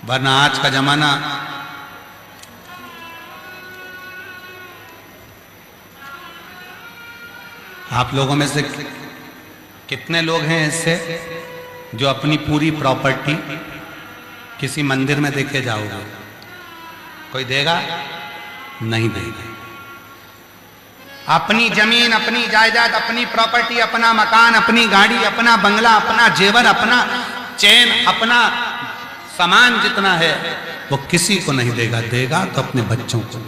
वरना आज का जमाना आप लोगों में से कितने लोग हैं ऐसे जो अपनी पूरी प्रॉपर्टी किसी मंदिर में देके जाओगे? कोई देगा? नहीं देगा। अपनी जमीन, अपनी जायदाद, अपनी प्रॉपर्टी, अपना मकान, अपनी गाड़ी, अपना बंगला, अपना जेवर, अपना चैन, अपना सामान जितना है वो किसी को नहीं देगा। देगा तो अपने बच्चों को।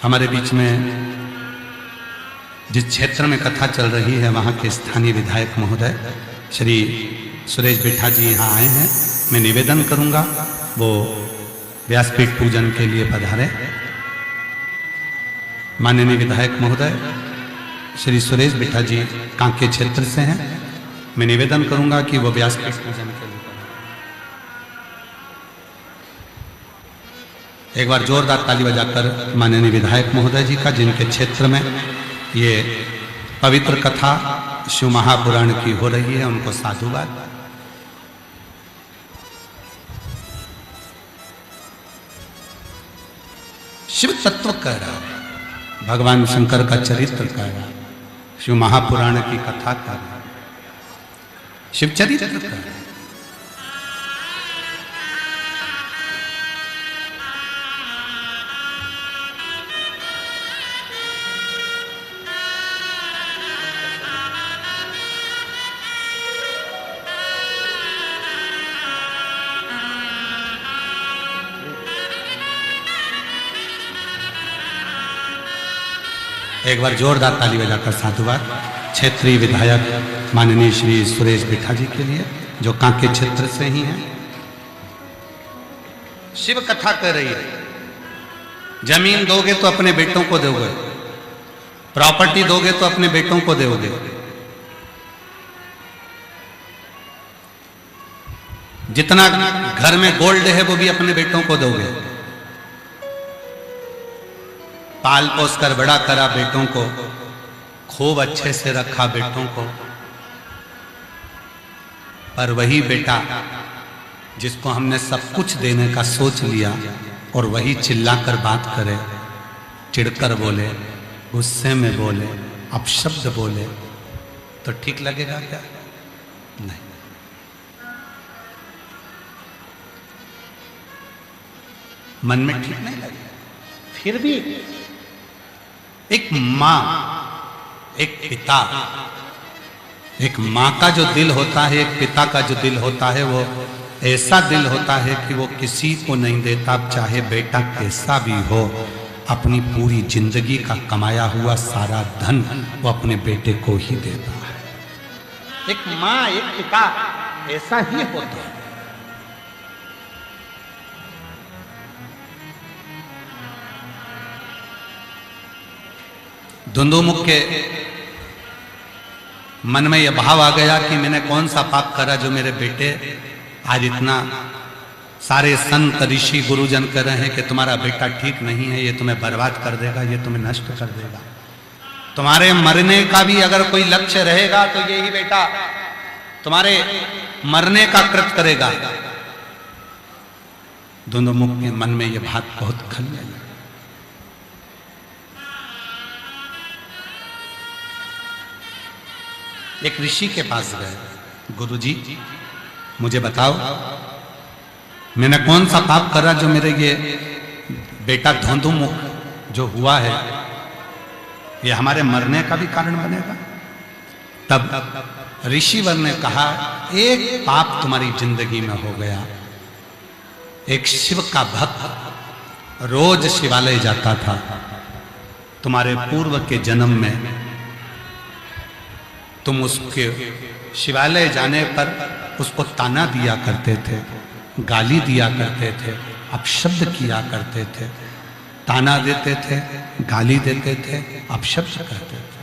हमारे बीच में जिस क्षेत्र में कथा चल रही है वहां के स्थानीय विधायक महोदय श्री सुरेश बिट्ठा जी यहाँ आए हैं। मैं निवेदन करूंगा वो व्यासपीठ पूजन के लिए पधारे। माननीय विधायक महोदय श्री सुरेश बिट्ठा जी कांके क्षेत्र से हैं। मैं निवेदन करूंगा कि वो व्यासपीठ पूजन के लिए। एक बार जोरदार ताली बजाकर माननीय विधायक महोदय जी का, जिनके क्षेत्र में ये पवित्र कथा शिव महापुराण की हो रही है, उनको साधुवाद। शिव तत्व कह रहा है, भगवान शंकर का चरित्र कह रहा है, शिव महापुराण की कथा कह रहा है, शिव चरित्र कह रहा है। एक बार जोरदार ताली बजाकर साधुवाद क्षेत्रीय विधायक माननीय श्री सुरेश बिट्ठा जी के लिए, जो कांके क्षेत्र से ही हैं। शिव कथा कर रही है। जमीन दोगे तो अपने बेटों को दोगे, प्रॉपर्टी दोगे तो अपने बेटों को दोगे। जितना घर में गोल्ड है वो भी अपने बेटों को दोगे। पाल पोस कर बड़ा करा बेटों को, खूब अच्छे से रखा बेटों को, पर वही बेटा जिसको हमने सब कुछ देने का सोच लिया और वही चिल्लाकर बात करे, चिढ़कर बोले, गुस्से में बोले, अपशब्द बोले, तो ठीक लगेगा क्या? नहीं। मन में ठीक नहीं लगेगा। फिर भी एक मां, एक पिता, एक मां का जो दिल होता है, एक पिता का जो दिल होता है, वो ऐसा दिल होता है कि वो किसी को नहीं देता, चाहे बेटा कैसा भी हो। अपनी पूरी जिंदगी का कमाया हुआ सारा धन वो अपने बेटे को ही देता है। एक मां, एक पिता ऐसा ही होता है। धुंधुमुख के मन में यह भाव आ गया कि मैंने कौन सा पाप करा जो मेरे बेटे आज इतना, सारे संत ऋषि गुरुजन कह रहे हैं कि तुम्हारा बेटा ठीक नहीं है, ये तुम्हें बर्बाद कर देगा, ये तुम्हें नष्ट कर देगा। तुम्हारे मरने का भी अगर कोई लक्ष्य रहेगा तो यही बेटा तुम्हारे मरने का कृत करेगा। धुंधुमुख के मन में यह बात बहुत खल गई। एक ऋषि के पास गए, गुरुजी मुझे बताओ मैंने कौन सा पाप करा जो मेरे ये बेटा धुंधुमुख जो हुआ है ये हमारे मरने का भी कारण बनेगा? तब ऋषिवर ने कहा, एक पाप तुम्हारी जिंदगी में हो गया। एक शिव का भक्त रोज शिवालय जाता था। तुम्हारे पूर्व के जन्म में तुम उसके शिवालय जाने पर उसको ताना दिया करते थे, गाली दिया करते थे, अपशब्द किया करते थे। ताना देते थे, गाली देते थे, अपशब्द करते थे।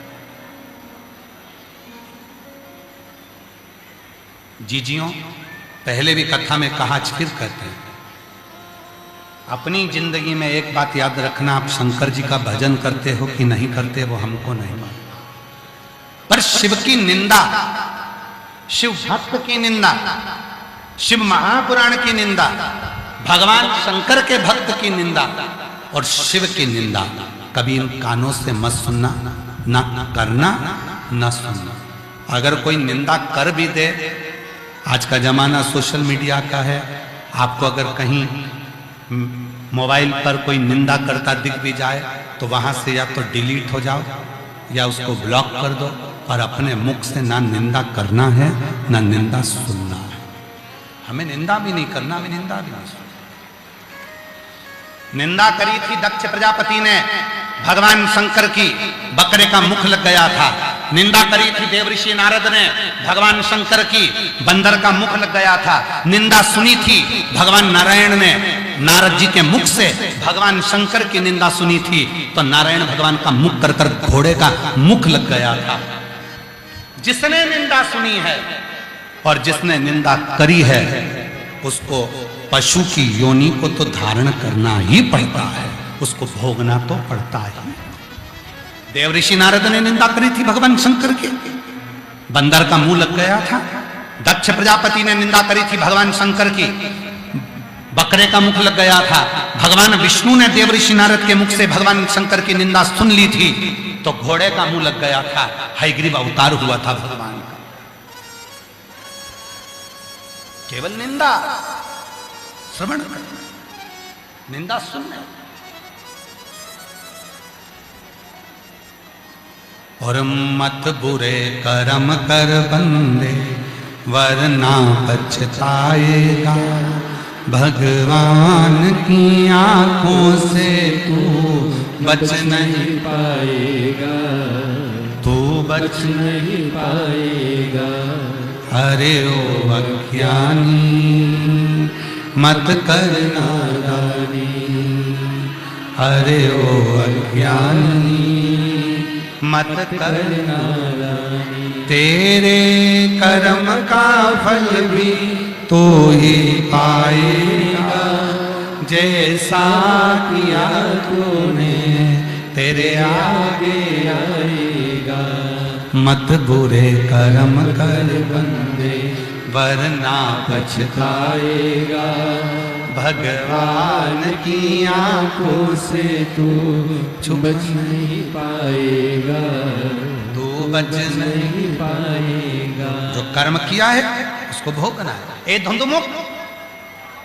जीजियों, पहले भी कथा में कहा, फिर कहते हैं, अपनी जिंदगी में एक बात याद रखना, आप शंकर जी का भजन करते हो कि नहीं करते वो हमको नहीं मालूम, पर शिव की निंदा, शिव भक्त की निंदा, शिव महापुराण की निंदा, भगवान शंकर के भक्त की निंदा और शिव की निंदा कभी इन कानों से मत सुनना, ना करना ना सुनना। अगर कोई निंदा कर भी दे, आज का जमाना सोशल मीडिया का है, आपको अगर कहीं मोबाइल पर कोई निंदा करता दिख भी जाए तो वहां से या तो डिलीट हो जाओ या उसको ब्लॉक कर दो, और अपने मुख से ना निंदा करना है ना निंदा सुनना है। हमें निंदा भी नहीं करना, हमें निंदा भी नहीं सुनना। निंदा करी थी दक्ष प्रजापति ने भगवान शंकर की, बकरे का मुख लग गया था। निंदा करी थी देवऋषि नारद ने भगवान शंकर की, बंदर का मुख लग गया था। निंदा सुनी थी भगवान नारायण ने, नारद जी के मुख से भगवान शंकर की निंदा सुनी थी तो नारायण भगवान का मुख कर कर घोड़े का मुख लग गया था। जिसने निंदा सुनी है और जिसने निंदा करी है उसको पशु की योनि को तो धारण करना ही पड़ता है, उसको भोगना तो पड़ता ही। देवऋषि नारद ने निंदा करी थी भगवान शंकर की, बंदर का मुंह लग गया था। दक्ष प्रजापति ने निंदा करी थी भगवान शंकर की, बकरे का मुख लग गया था। भगवान विष्णु ने देवऋषि नारद के मुख से भगवान शंकर की निंदा सुन ली थी तो घोड़े का मुंह लग गया था। हयग्रीव अवतार हुआ था भगवान का। केवल निंदा श्रवण करना, निंदा सुनना। और मत बुरे कर्म कर बंदे वरना पछताएगा, भगवान की आंखों से तू बच नहीं पाएगा, तू बच नहीं पाएगा। अरे ओ अज्ञानी मत कर नादानी, अरे ओ अज्ञानी मत कर नादानी। तेरे कर्म का फल भी तो ही पाएगा, जैसा किया तूने तेरे आगे आएगा। मत बुरे कर्म कर बंदे वरना पछताएगा, भगवान की आंखों से तू बच नहीं पाएगा, तू बच नहीं पाएगा। जो कर्म किया है उसको भोगना है। ए धुंधुमुख,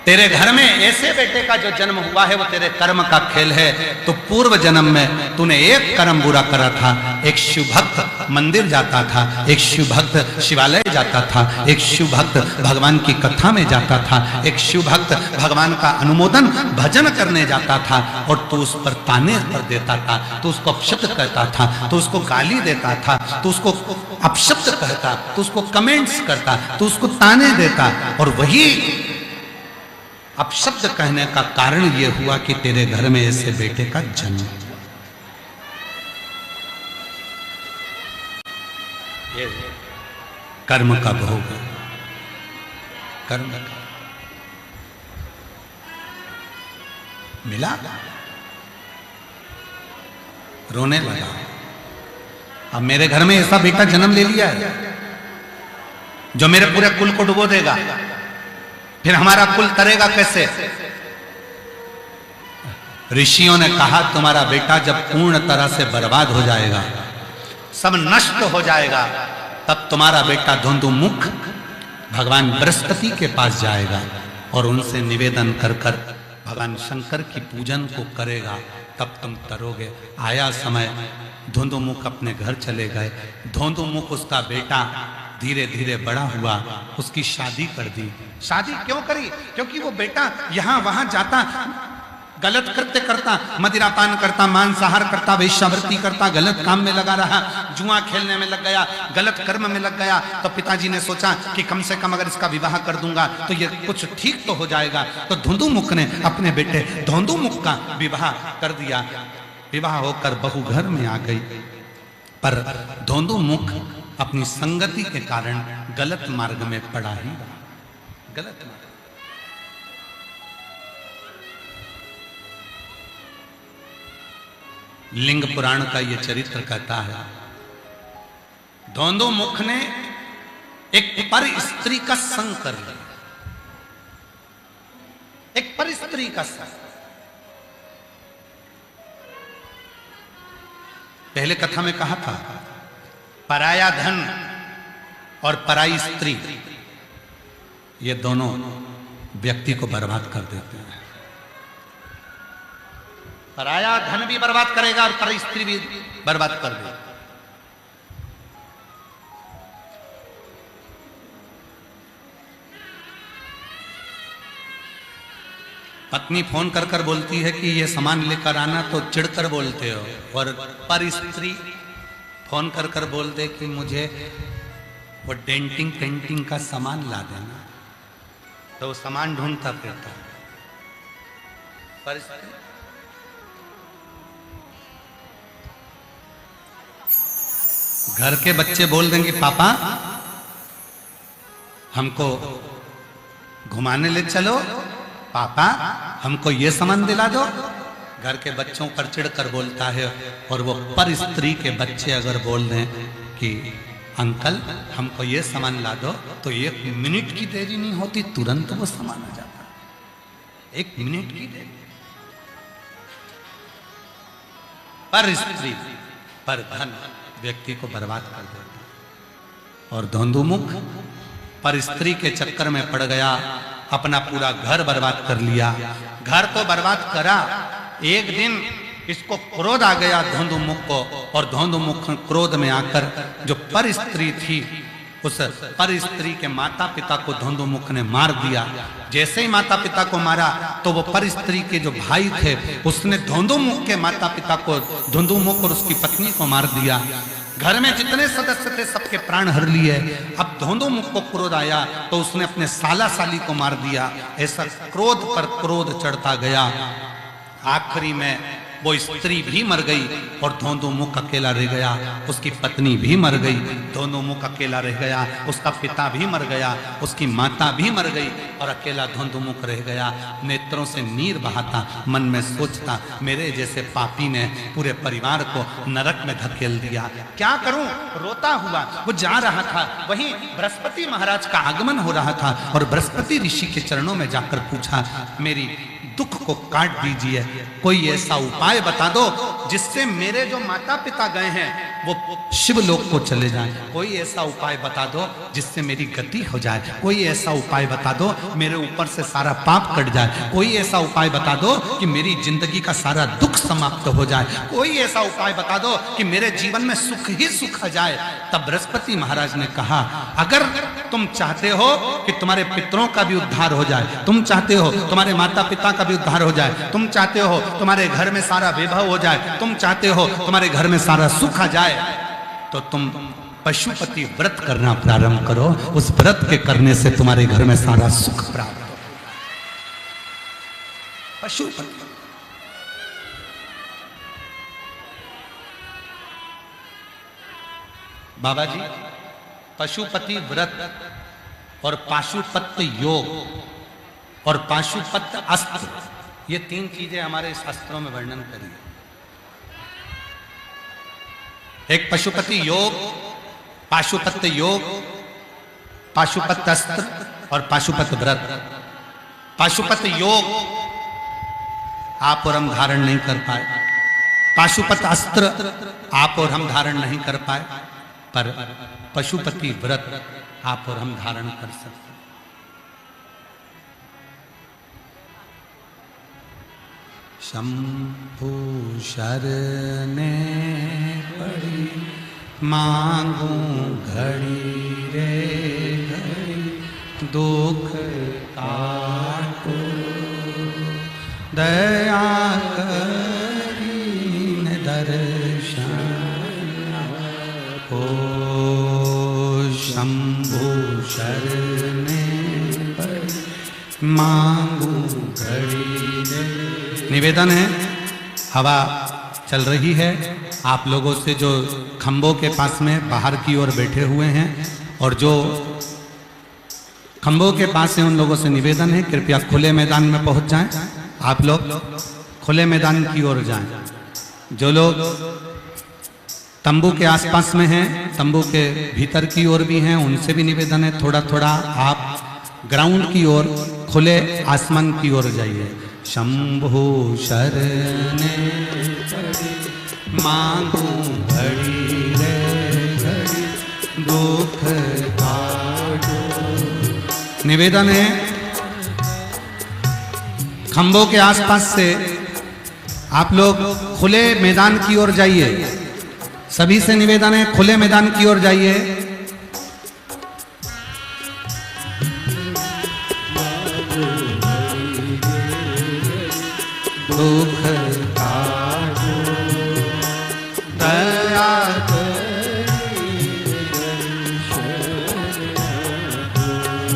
तेरे घर में ऐसे बेटे का जो जन्म हुआ है वो तेरे कर्म का खेल है। तो पूर्व जन्म में तूने एक कर्म बुरा करा था, एक शिव भक्त मंदिर जाता था, एक शिव भक्त शिवालय जाता था, एक शिव भक्त भगवान की कथा में जाता था, एक शिव भक्त भगवान का अनुमोदन भजन करने जाता था, और तू उस पर ताने पर देता था, तू उसको अपशब्द कहता था, तू उसको गाली देता था, तू उसको अपशब्द कहता, तू उसको कमेंट्स करता, तू उसको ताने देता। और वही अपशब्द कहने का कारण यह हुआ कि तेरे घर में ऐसे बेटे का जन्म। ये कर्म का भोग, कर्म का मिला, रोने लगा। अब मेरे घर में ऐसा बेटा जन्म ले लिया है जो मेरे पूरे कुल को डुबो देगा, फिर हमारा कुल तरेगा कैसे? ऋषियों ने कहा तुम्हारा बेटा जब पूर्ण तरह से बर्बाद हो जाएगा, सब नष्ट हो जाएगा, तब तुम्हारा बेटा धुंधुमुख भगवान बृहस्पति के पास जाएगा और उनसे निवेदन कर कर भगवान शंकर की पूजन को करेगा, तब तुम तरोगे। आया समय, धुंधुमुख अपने घर चले गए। धुंधुमुख उसका बेटा धीरे धीरे बड़ा हुआ, उसकी शादी कर दी। शादी क्यों करी? क्योंकि वो बेटा यहां वहां जाता, गलत कृत्य करता, मदिरापान करता, मांसाहार करता, वेश्यावृत्ति करता, गलत काम में लगा रहा, जुआ खेलने में लग गया, गलत कर्म में लग गया। तो पिताजी ने सोचा कि कम से कम अगर इसका विवाह कर दूंगा तो ये कुछ ठीक तो हो जाएगा। तो धुंधुमुख ने अपने बेटे धुंधुमुख का विवाह कर दिया। विवाह होकर बहू घर में आ गई, पर धुंधुमुख अपनी संगति के कारण गलत मार्ग में पड़ा ही रहा, गलत मार्ग। लिंग पुराण का ये चरित्र कहता है, धोंदो मुख ने एक पर स्त्री का संग कर लिया, एक पर स्त्री का संग। पहले कथा में कहा था, पराया धन और पराई स्त्री ये दोनों व्यक्ति को बर्बाद कर देते हैं। पराया धन भी बर्बाद करेगा और पराई स्त्री भी बर्बाद कर देगा। पत्नी फोन कर कर बोलती है कि ये सामान लेकर आना, तो चिढ़कर बोलते हो, और पर स्त्री फोन कर कर बोल दे कि मुझे वो डेंटिंग पेंटिंग का सामान ला देना, तो वो सामान ढूंढता फिरता है। पर स्त्री घर के बच्चे बोल देंगे पापा हमको घुमाने ले चलो, पापा हमको ये सामान दिला दो। घर के बच्चों पर चिढ़कर बोलता है, और वो पर स्त्री के बच्चे अगर बोल दें कि अंकल हमको ये सामान ला दो, तो 1 मिनट की देरी नहीं होती, तुरंत वो सामान आ जाता है। 1 मिनट की देरी। पर स्त्री पर धन व्यक्ति को बर्बाद कर देता। और धोंदुमुख पर स्त्री के चक्कर में पड़ गया, अपना पूरा घर बर्बाद कर लिया। घर तो बर्बाद करा, एक दिन इसको क्रोध आ गया धोंदुमुख को, और धोंदुमुख क्रोध में आकर जो पर स्त्री थी, उस पर स्त्री के माता पिता को धोंदुमुख ने मार दिया। जैसे ही माता पिता को मारा, तो वो पर स्त्री के जो भाई थे, उसने धोंदुमुख के माता पिता को, धोंदुमुख और उसकी पत्नी को मार दिया। घर में जितने सदस्य थे सबके प्राण हर लिए। अब धोंदुमुख को क्रोध आया, तो उसने अपने साला साली को मार दिया। ऐसा क्रोध पर क्रोध चढ़ता गया। आखिरी में वो स्त्री भी मर गई और धोंदुमुख अकेला रह गया। उसकी पत्नी भी मर गई, धोंदुमुख अकेला रह गया। उसका पिता भी मर गया, उसकी माता भी मर गई, और अकेला धोंदुमुख रह गया। नेत्रों से नीर बहाता, मन में सोचता, मेरे जैसे पापी ने पूरे परिवार को नरक में धकेल दिया, क्या करूं। रोता हुआ वो जा रहा था, वहीं बृहस्पति महाराज का आगमन हो रहा था, और बृहस्पति ऋषि के चरणों में जाकर पूछा, मेरी दुख को काट दीजिए, कोई ऐसा उपाय बता दो जिससे मेरे जो माता पिता गए हैं वो शिवलोक को चले जाएं। कोई ऐसा उपाय बता दो जिससे मेरी गति हो जाए। कोई ऐसा उपाय बता दो मेरे ऊपर से सारा पाप कट जाए। कोई ऐसा उपाय बता दो कि मेरी जिंदगी का सारा दुख समाप्त हो जाए। कोई ऐसा उपाय बता दो कि मेरे जीवन में सुख ही सुख आ जाए। तब बृहस्पति महाराज ने कहा, अगर तुम चाहते हो कि तुम्हारे पितरों का भी उद्धार हो जाए, तुम चाहते हो तुम्हारे माता पिता का भी उद्धार हो जाए, तुम चाहते हो तुम्हारे घर में सारा वैभव हो जाए, तुम चाहते हो तुम्हारे घर में सारा सुख आ जाए, तो तुम पशुपति व्रत करना प्रारंभ करो। उस व्रत के करने से तुम्हारे घर में सारा सुख प्राप्त हो। पशुपति बाबा जी, पशुपति व्रत और पाशुपत्य योग और पाशुपत्य अस्त्र, ये 3 चीजें हमारे शास्त्रों में वर्णन करी है। एक पशुपति योग, पाशुपत्य योग, पाशुपत्य अस्त्र और पाशुपत्य व्रत। पाशुपत्य योग आप और हम धारण नहीं कर पाए, पाशुपत्य अस्त्र आप और हम धारण नहीं कर पाए, पर पशुपति व्रत आप और हम धारण कर सकते। शंभु शरणे पड़ी मांगू घड़ी रे घड़ी, दुख काटो दया करीन दर्शन हो। शंभु शरणे पड़ी मांगू घड़ी रे। निवेदन है, हवा चल रही है, आप लोगों से जो खंभों के पास में बाहर की ओर बैठे हुए हैं और जो खंभों के पास हैं, उन लोगों से निवेदन है कृपया खुले मैदान में पहुंच जाएं। आप लोग खुले मैदान की ओर जाएं। जो लोग तंबू के आसपास में हैं, तंबू के भीतर की ओर भी हैं, उनसे भी निवेदन है थोड़ा थोड़ा आप ग्राउंड की ओर, खुले आसमान की ओर जाइए। शंभु शरणे मांगू घड़ी रे घड़ी दुख काटो। निवेदन है खंभों के आसपास से आप लोग खुले मैदान की ओर जाइए। सभी से निवेदन है खुले मैदान की ओर जाइए। दुख काटो दया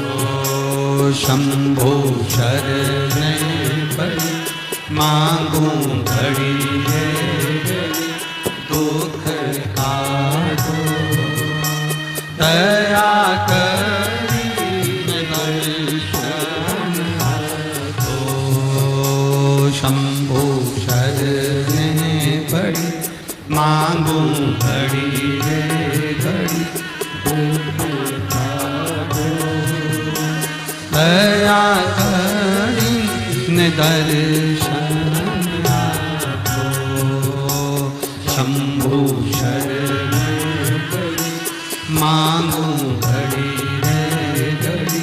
ओ शंभो शरणे पड़ी मांगू घड़ी है दुख काटो दया करी दर्शन दो। शंभो शरणे पड़ी मांगू घड़ी है घड़ी दुख काटो दया करी दर्शन दो। शंभु शरणे पड़ी मांगू घड़ी रे घड़ी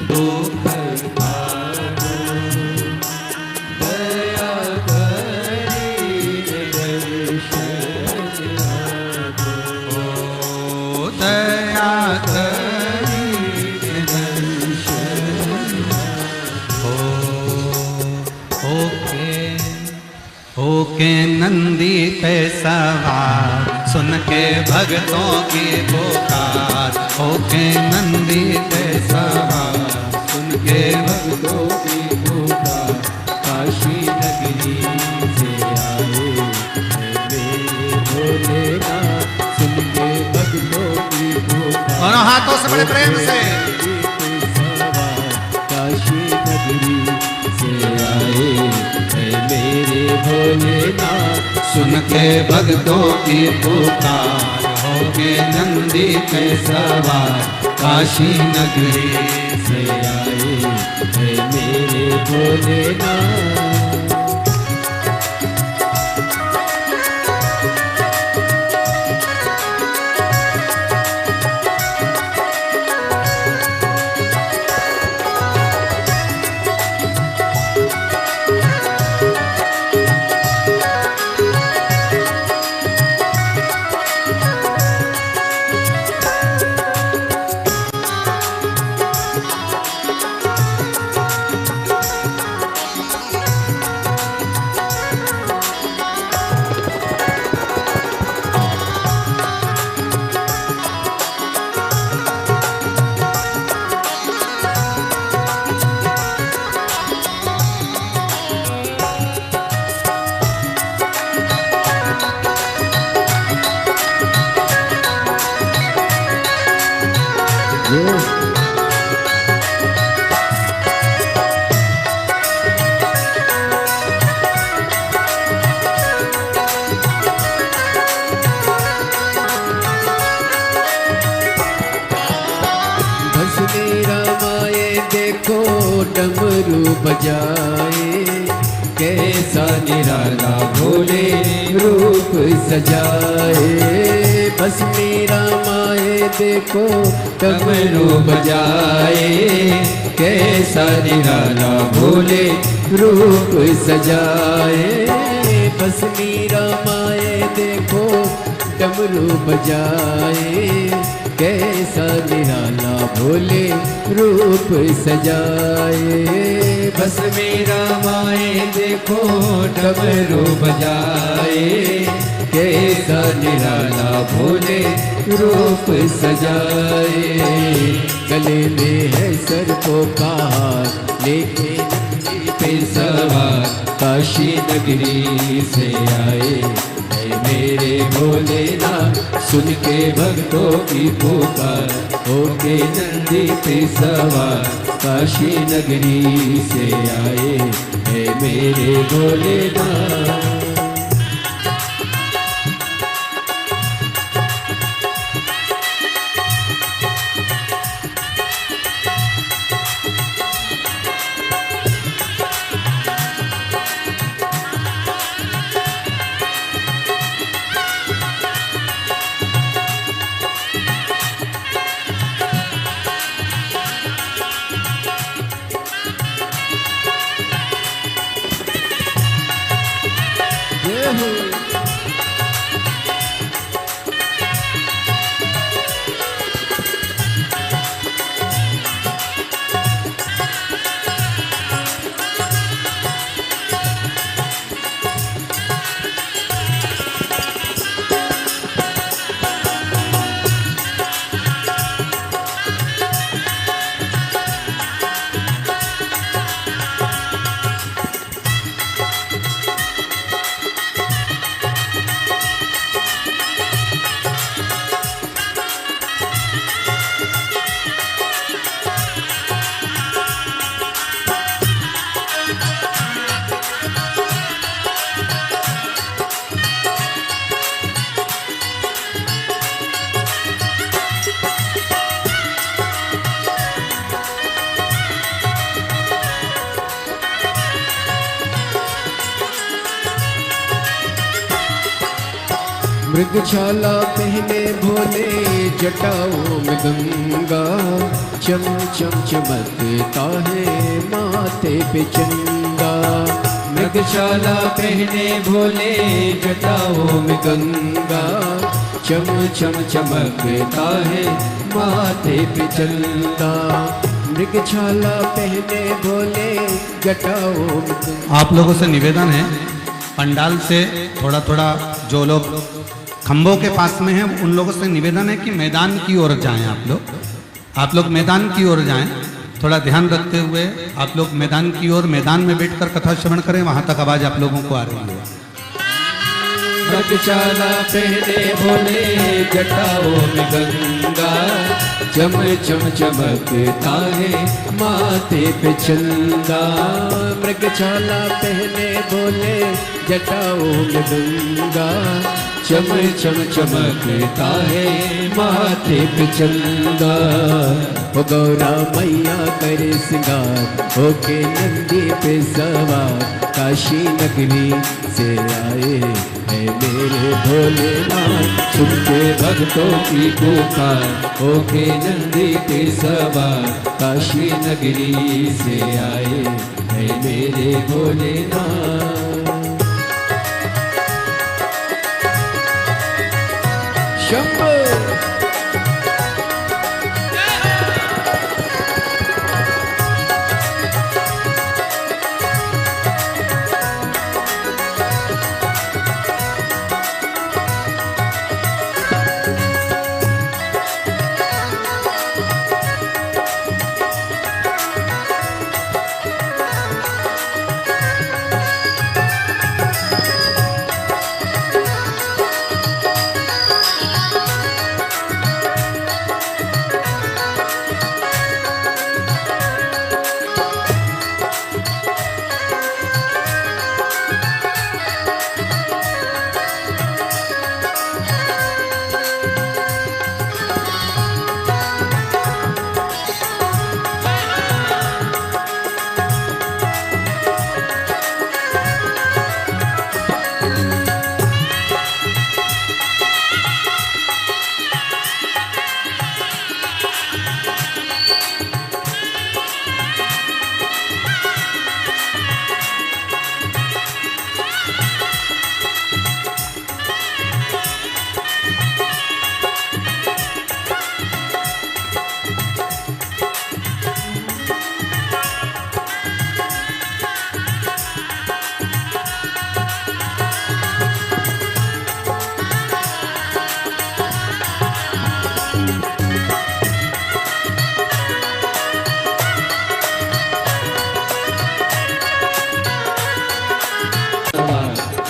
दुख काटो दया करी दर्शन दो। दया करी दर्शन दो। ओके नंदी पे सवार सुन के भक्तों की पुकार। ओके नंदी पे सवार सुन के भक्तों की पुकार। काशी नगरी से आए मेरे भोलेनाथ सुन के भक्तों की पुकार। और हाथों से बड़े प्रेम से काशी नगरी से आए मेरे भोलेनाथ सुन के भक्तों की पुकार। होके नंदी पे सवार काशी नगरी से आए मेरे भोलेनाथ। डमरू बजाए कैसा निराला भोले रूप सजाए। बस मेरा माए देखो डमरू बजाए कैसा निराला भोले रूप सजाए। बस मेरा माए देखो डमरू बजाए कैसा निराला भोले रूप सजाए। बस मेरा माए देखो डमरू बजाए कैसा निराला भोले रूप सजाए। गले में है सर्पों का हार लेके नंदी पे सवार काशी नगरी से आए मेरे भोलेनाथ सुन के भक्तों की पुकार। होके नंदी पे सवार काशी नगरी से आए मेरे भोलेनाथ। हो। मृगछाला पहने भोले जटाओं में गंगा, चम चम चमकता है माथे पे चंदा। मृगछाला पहने भोले जटाओं में गंगा, चम चम चमकता है माथे पे चंदा। मृगछाला पहने भोले जटाओं में गंगा। आप लोगों से निवेदन है, पंडाल से थोड़ा थोड़ा जो लोग खंभों के पास में हैं उन लोगों से निवेदन है कि मैदान की ओर जाएं। आप लोग मैदान की ओर जाएं, थोड़ा ध्यान रखते हुए आप लोग मैदान की ओर, मैदान में बैठकर कथा श्रवण करें, वहां तक आवाज आप लोगों को आ रही है। मृगछाला पहने भोले जटाओं में गंगा, चम चम चमकता है माथे पे चंदा। मृगछाला पहने भोले जटाओं में गंगा, चम चम चमकता है माथे पे चंदा। ओ गौरा मैया करे सिंगार, होके नंदी पे सवार, काशी नगरी से आए है मेरे भोलेनाथ। सुनते भक्तों की पुकार, होके नंदी पे सवार, काशी नगरी से आए है मेरे भोलेनाथ। शंभो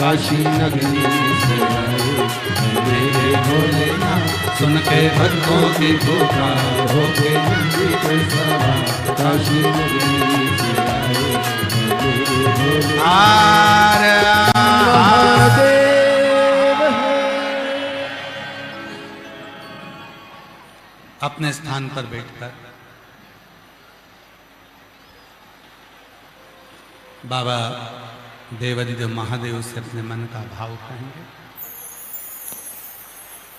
काशी नगरी से आए मेरे भोलेनाथ। सुन के भक्तों की पुकार, होके नंदी पे सवार, काशी नगरी से आए मेरे भोलेनाथ। महादेव अपने स्थान पर बैठकर बाबा देवादिदेव महादेव से अपने मन का भाव कहेंगे।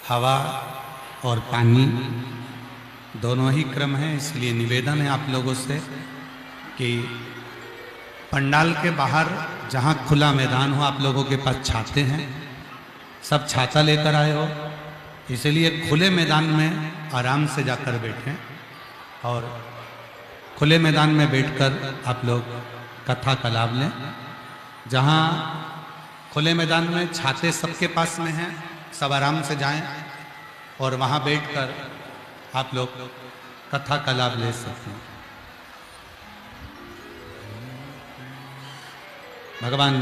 हवा और पानी दोनों ही क्रम है, इसलिए निवेदन है आप लोगों से कि पंडाल के बाहर जहाँ खुला मैदान हो, आप लोगों के पास छाते हैं, सब छाता लेकर आए हो, इसलिए खुले मैदान में आराम से जाकर बैठें और खुले मैदान में बैठकर आप लोग कथा का लाभ लें। जहाँ खुले मैदान में छाते सबके पास में हैं, सब आराम से जाएं और वहाँ बैठकर आप लोग कथा का लाभ ले सकते हैं। भगवान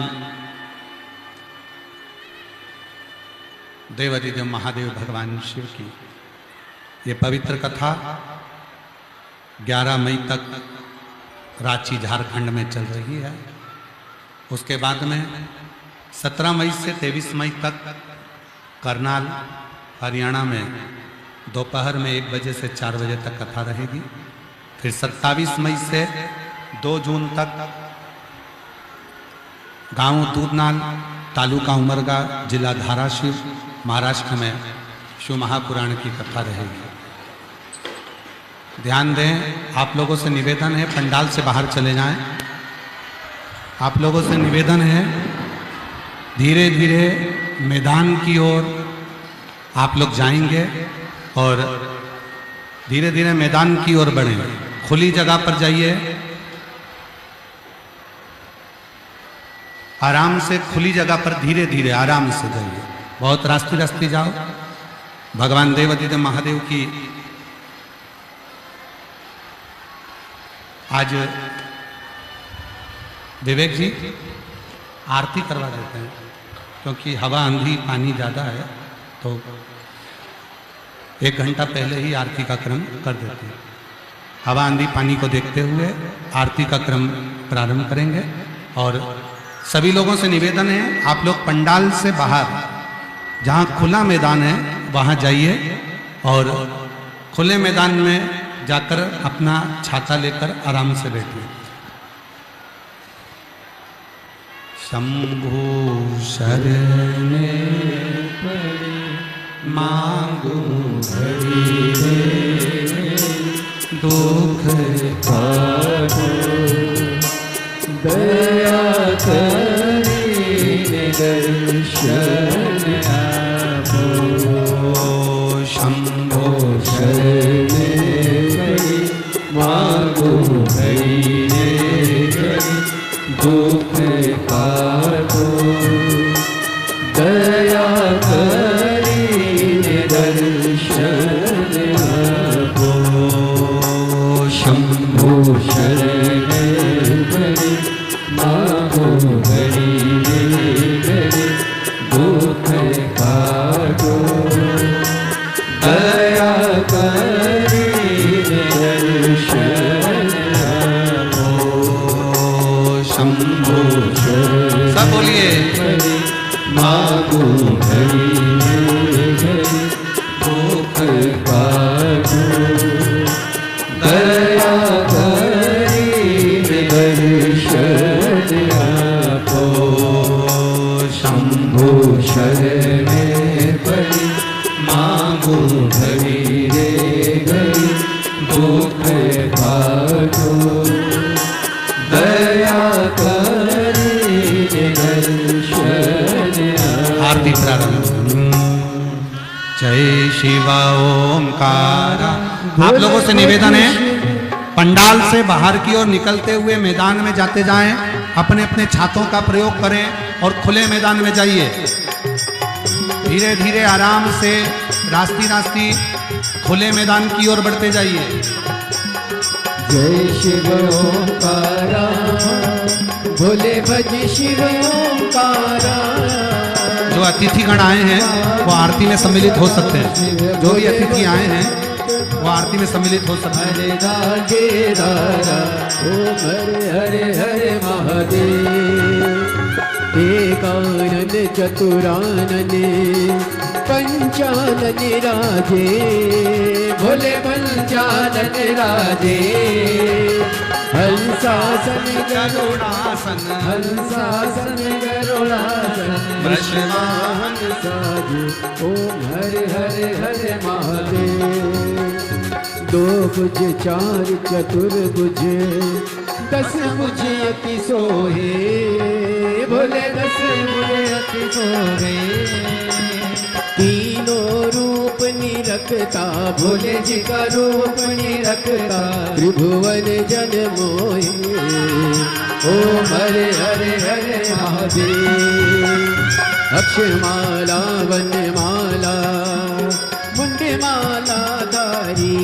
देवाधिदेव महादेव भगवान शिव की ये पवित्र कथा 11 मई तक रांची झारखंड में चल रही है। उसके बाद में 17 मई से 23 मई तक करनाल हरियाणा में दोपहर में 1 बजे से 4 बजे तक कथा रहेगी। फिर 27 मई से 2 जून तक गांव दूधनाल, तालुका उमरगा, जिला धाराशिव, महाराष्ट्र में शिव महापुराण की कथा रहेगी। ध्यान दें, आप लोगों से निवेदन है पंडाल से बाहर चले जाएं। आप लोगों से निवेदन है धीरे धीरे मैदान की ओर आप लोग जाएंगे और धीरे धीरे मैदान की ओर बढ़ेंगे। खुली जगह पर जाइए, आराम से खुली जगह पर धीरे धीरे आराम से जाइए, बहुत रास्ते रास्ते जाओ। भगवान देवाधिदेव महादेव की आज विवेक जी आरती करवा देते हैं, क्योंकि हवा आंधी पानी ज़्यादा है तो 1 घंटा पहले ही आरती का क्रम कर देते हैं। हवा आंधी पानी को देखते हुए आरती का क्रम प्रारंभ करेंगे। और सभी लोगों से निवेदन है आप लोग पंडाल से बाहर जहाँ खुला मैदान है वहाँ जाइए और खुले मैदान में जाकर अपना छाता लेकर आराम से बैठिए। शंभु शरणे मांगू दुख पारो दया करीने दर्शन आपो। शंभो शरणे मांगो हरिने दुख पारो दया करीने दर्शन आपो। शंभो शरणे मांगो हरिने दुख पारो दया करीने दर्शन आपो। शंभो शरणे सब बोलिए मांगो हरिने दुख पारो दया करीने दर्शन आपो। शंभो शरणे परि मांगो हरिने दुख पारो दया करीने दर्शन आपो। आरती प्रारंभ। जय शिवा ओमकार। आप लोगों से निवेदन है पंडाल से बाहर की ओर निकलते हुए मैदान में जाते जाएं, अपने अपने छातों का प्रयोग करें और खुले मैदान में जाइए। धीरे धीरे आराम से रास्ती रास्ती खुले मैदान की ओर बढ़ते जाइए। जय शिव ओंकारा भोले भज शिव ओंकारा। जो अतिथिगण आए हैं वो आरती में सम्मिलित हो सकते हैं। जो भी अतिथि आए हैं वो आरती में सम्मिलित हो सकते हैं। हरे रागे रारा ओम हरे हरे हरे महादेव। एकानन चतुरानन पंचानन राजे भोले पंचानन राजे। हंसासन गरुड़ासन हंसासन गरुड़ासन वृषवाहन साजे ओम हरे हरे हरे महादेव। 2 भुज 4 चतुर्भुज 10 भुज अति सोहे बोले 10 मुझे अति सो गए। तीनों रूप निरखता भोले जी का रूप निरखता त्रिभुवन जन मोहे। ओम हरे हरे हरे महादेव। अक्षमाला वनमाला मुंडमाला धारी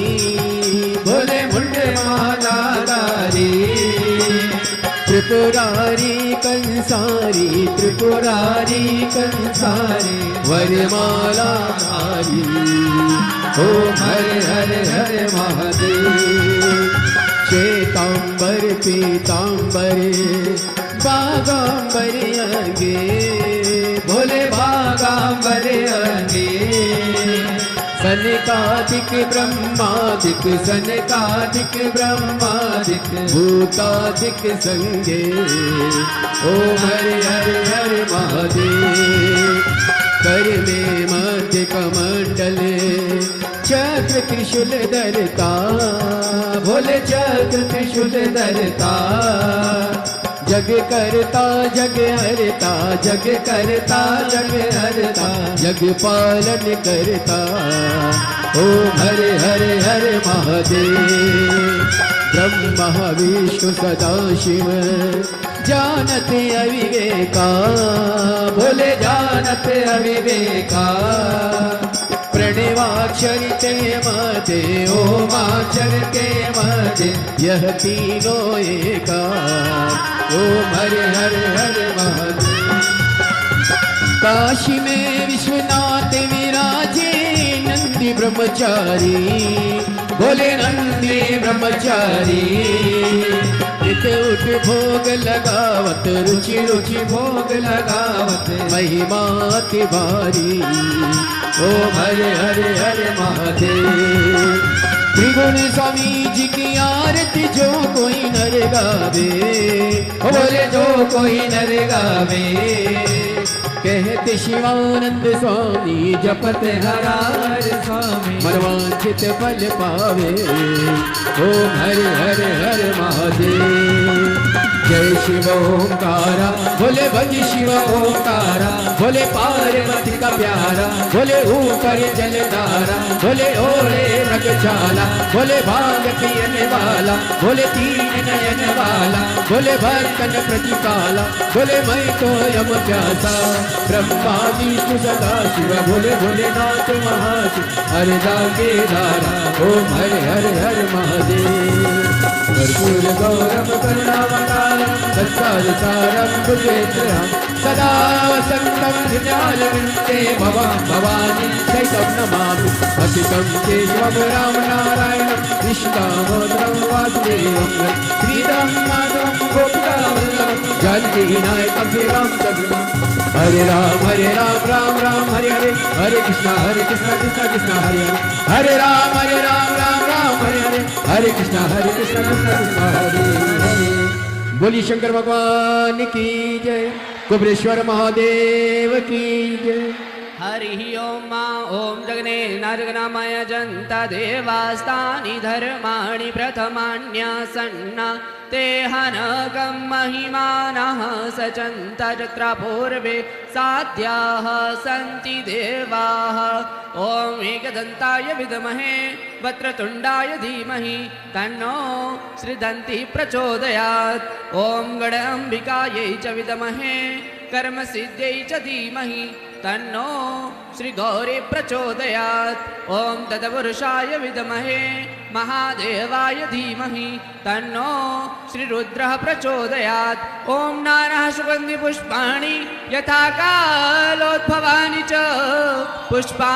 भोले मुंडमाला धारी। त्रिपुरारी कंसारी त्रिपुरारी कंसारी वरमाला धारी। ओम हरे हरे हरे महादेव। श्वेतांबर पीतांबर बागांबर अंगे भोले बागांबर अंगे। सनकादिक ब्रह्मादिक सनकादिक ब्रह्मादिक भूतादिक संगे। ओम हरे हरे हरे महादेव। कर में मध्य कमंडल चक्र त्रिशूल धरता भोले चक्र त्रिशूल धरता। जग करता जग हरता जग करता जग हरता जग पालन करता। ओम हरे हरे हरे महादेव। ब्रह्मा विष्णु सदाशिव जानत अविवेका भोले जानत अविवेका। प्रणवाक्षर के मध्य ओमाक्षर के मध्य यह तीनों एका। ओम हरे हरे हरे महादेव। काशी में विश्वनाथ विराजे नंदी ब्रह्मचारी बोले नंदी ब्रह्मचारी। नित उठ भोग लगावत रुचि रुचि भोग लगावत महिमा की बारी। ओम हरे हरे हरे महादेव। त्रिगुण स्वामी जी की आरती जो कोई नर गावे बोले जो कोई नर गावे। कहते शिवानंद स्वामी जपत हरार स्वामी मनवांछित फल पावे। ओम हरे हरे हरे महादेव। जय शिव ओंकारा बोले भज शिव ओंकारा बोले पार्वती का प्यारा बोले ऊपर जलधारा बोले ओरे रगशाला बोले भाग पियने वाला बोले तीन नयन वाला बोले भक्तन प्रतिपाला बोले मैं तो यम प्यासा। ब्रह्मा विष्णु सदा शिव बोले भोलेनाथ महाशिव हरे दागे धारा। ओम हरे हरे हरे महादेव। कर्पूर गौरम करुणावतारम तत्सारसारम भुजेन्द्रहं सदा वसन्तं हृदयालवन्ते भवां भवानी सहितं नमामि। असितं केशवं रामनारायणं कृष्णदामोदरं वासुदेवं श्रीराम माधवं गोपिकावल्लभं जानकीनायकं श्रीरामचन्द्रं। हरे राम राम राम हरे हरे हरे कृष्णा कृष्णा कृष्णा हरे हरे। हरे राम राम हरे हरे हरे कृष्णा कृष्णा कृष्णा हरे हरे। बोली शंकर भगवान की जय। कुबरेश्वर महादेव की जय। हरि ओम ओम जगने नारगनामय जन्ता देवास्तानि धर्माणि प्रथमान्यासन्ना तेहनगं महिमानः सचन्त चक्र पूर्वे साध्याः सन्ति देवाः। ओम एकदन्ताय विद्महे वक्रतुण्डाय धीमहि तन्नो श्रीदन्ति प्रचोदयात्। ओम गणाम्बिकायै च विद्महे कर्मसिद्ध्यै च धीमहि तन्नो श्रीगौरी प्रचोदयात्। ओम तत्पुरुषाय विद्महे महादेवाय धीमहि तन्नो श्रीरुद्रः प्रचोदयात्। ओम नाना सुगन्धि पुष्पाणि यथा कालोद्भवानि च पुष्पा